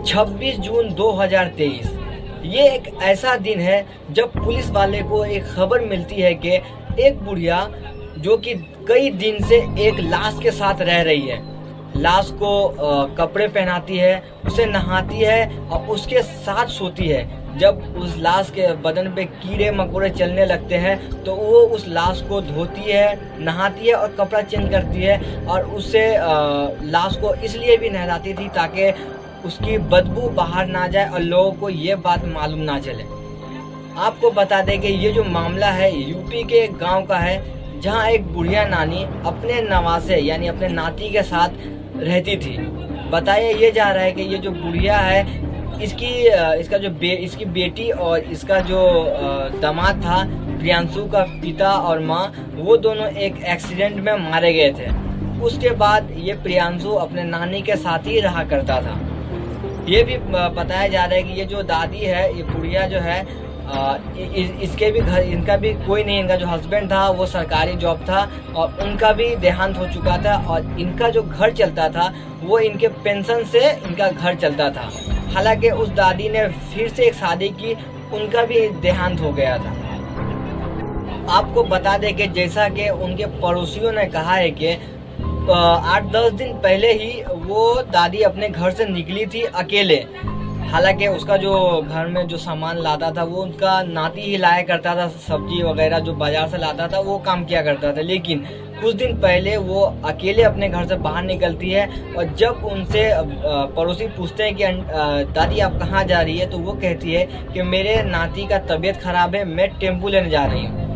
26 जून 2023 ये एक ऐसा दिन है जब पुलिस वाले को एक खबर मिलती है कि एक बुढ़िया जो कि कई दिन से एक लाश के साथ रह रही है, लाश को कपड़े पहनाती है, उसे नहाती है और उसके साथ सोती है। जब उस लाश के बदन पे कीड़े मकोड़े चलने लगते हैं तो वो उस लाश को धोती है, नहाती है और कपड़ा चेंज करती है और उससे लाश को इसलिए भी नहलाती थी ताकि उसकी बदबू बाहर ना जाए और लोगों को ये बात मालूम ना चले। आपको बता दें कि ये जो मामला है यूपी के गांव का है, जहां एक बुढ़िया नानी अपने नवासे यानी अपने नाती के साथ रहती थी। बताया ये जा रहा है कि ये जो बुढ़िया है इसकी बेटी और इसका जो दामाद था प्रियांशु का पिता और माँ, वो दोनों एक एक्सीडेंट में मारे गए थे। उसके बाद ये प्रियांशु अपने नानी के साथ ही रहा करता था। ये भी बताया जा रहा है कि ये जो दादी है, ये बुढ़िया जो है, इसके भी घर, इनका भी कोई नहीं, इनका जो हस्बैंड था वो सरकारी जॉब था और उनका भी देहांत हो चुका था और इनका जो घर चलता था वो इनके पेंशन से इनका घर चलता था। हालांकि उस दादी ने फिर से एक शादी की, उनका भी देहांत हो गया था। आपको बता दें कि जैसा कि उनके पड़ोसियों ने कहा है कि 8-10 दिन पहले ही वो दादी अपने घर से निकली थी अकेले। हालांकि उसका जो घर में जो सामान लाता था वो उनका नाती ही लाया करता था, सब्जी वगैरह जो बाजार से लाता था वो काम किया करता था। लेकिन कुछ दिन पहले वो अकेले अपने घर से बाहर निकलती है और जब उनसे पड़ोसी पूछते हैं कि दादी आप कहाँ जा रही है, तो वो कहती है कि मेरे नाती का तबीयत खराब है, मैं टेम्पो लेने जा रही हूँ।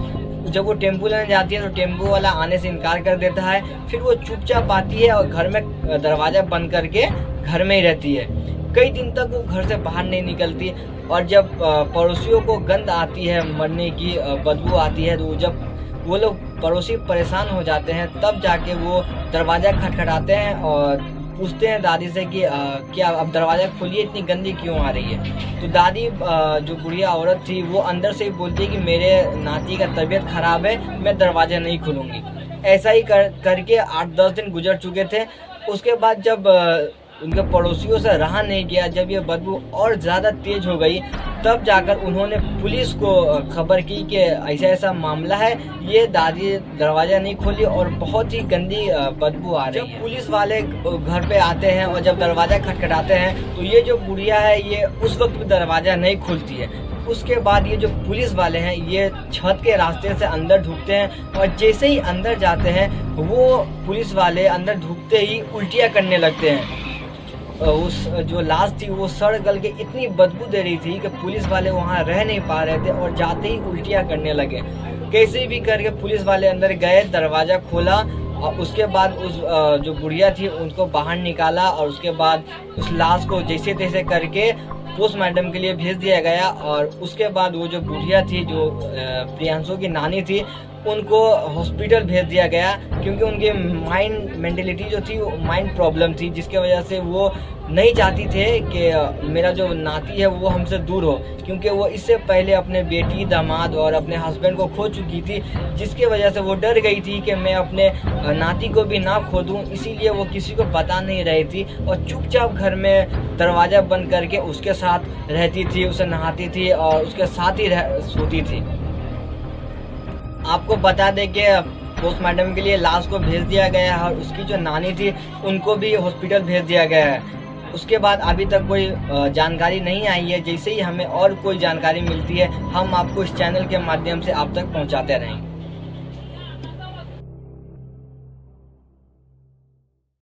जब वो टेम्पो लेने जाती है तो टेम्पो वाला आने से इनकार कर देता है। फिर वो चुपचाप आती है और घर में दरवाजा बंद करके घर में ही रहती है। कई दिन तक वो घर से बाहर नहीं निकलती और जब पड़ोसियों को गंध आती है, मरने की बदबू आती है, तो जब वो लोग पड़ोसी परेशान हो जाते हैं तब जाके वो दरवाज़ा खटखटाते हैं और पूछते हैं दादी से कि क्या अब दरवाज़ा खोलिए, इतनी गंदी क्यों आ रही है। तो दादी जो बुढ़िया औरत थी वो अंदर से ही बोलती है कि मेरे नाती का तबीयत खराब है, मैं दरवाज़ा नहीं खोलूँगी। ऐसा ही करके 8-10 दिन गुजर चुके थे। उसके बाद जब उनके पड़ोसियों से रहा नहीं गया, जब ये बदबू और ज़्यादा तेज हो गई, तब जाकर उन्होंने पुलिस को खबर की कि ऐसा ऐसा मामला है, ये दादी दरवाज़ा नहीं खोली और बहुत ही गंदी बदबू आ रही है। जब पुलिस वाले घर पे आते हैं और जब दरवाज़ा खटखटाते हैं तो ये जो बुढ़िया है ये उस वक्त भी दरवाज़ा नहीं खुलती है। उसके बाद ये जो पुलिस वाले हैं ये छत के रास्ते से अंदर ढुकते हैं और जैसे ही अंदर जाते हैं वो पुलिस वाले अंदर ढुकते ही उल्टियाँ करने लगते हैं। उस जो लाश थी वो सड़ गल के इतनी बदबू दे रही थी कि पुलिस वाले वहाँ रह नहीं पा रहे थे और जाते ही उल्टियाँ करने लगे। कैसे भी करके पुलिस वाले अंदर गए, दरवाज़ा खोला और उसके बाद उस जो बुढ़िया थी उनको बाहर निकाला और उसके बाद उस लाश को जैसे तैसे करके पोस्टमार्टम के लिए भेज दिया गया। और उसके बाद वो जो बुढ़िया थी, जो प्रियांशु की नानी थी, उनको हॉस्पिटल भेज दिया गया क्योंकि उनकी माइंड मेंटेलिटी जो थी वो माइंड प्रॉब्लम थी, जिसके वजह से वो नहीं चाहती थे कि मेरा जो नाती है वो हमसे दूर हो, क्योंकि वो इससे पहले अपने बेटी, दामाद और अपने हस्बैंड को खो चुकी थी, जिसके वजह से वो डर गई थी कि मैं अपने नाती को भी ना खो दूँ। इसीलिए वो किसी को बता नहीं रही थी और चुपचाप घर में दरवाज़ा बंद करके उसके साथ रहती थी, उसे नहाती थी और उसके साथ ही सोती थी। आपको बता दें कि पोस्टमार्टम के लिए लाश को भेज दिया गया है और उसकी जो नानी थी उनको भी हॉस्पिटल भेज दिया गया है। उसके बाद अभी तक कोई जानकारी नहीं आई है। जैसे ही हमें और कोई जानकारी मिलती है हम आपको इस चैनल के माध्यम से आप तक पहुंचाते रहेंगे।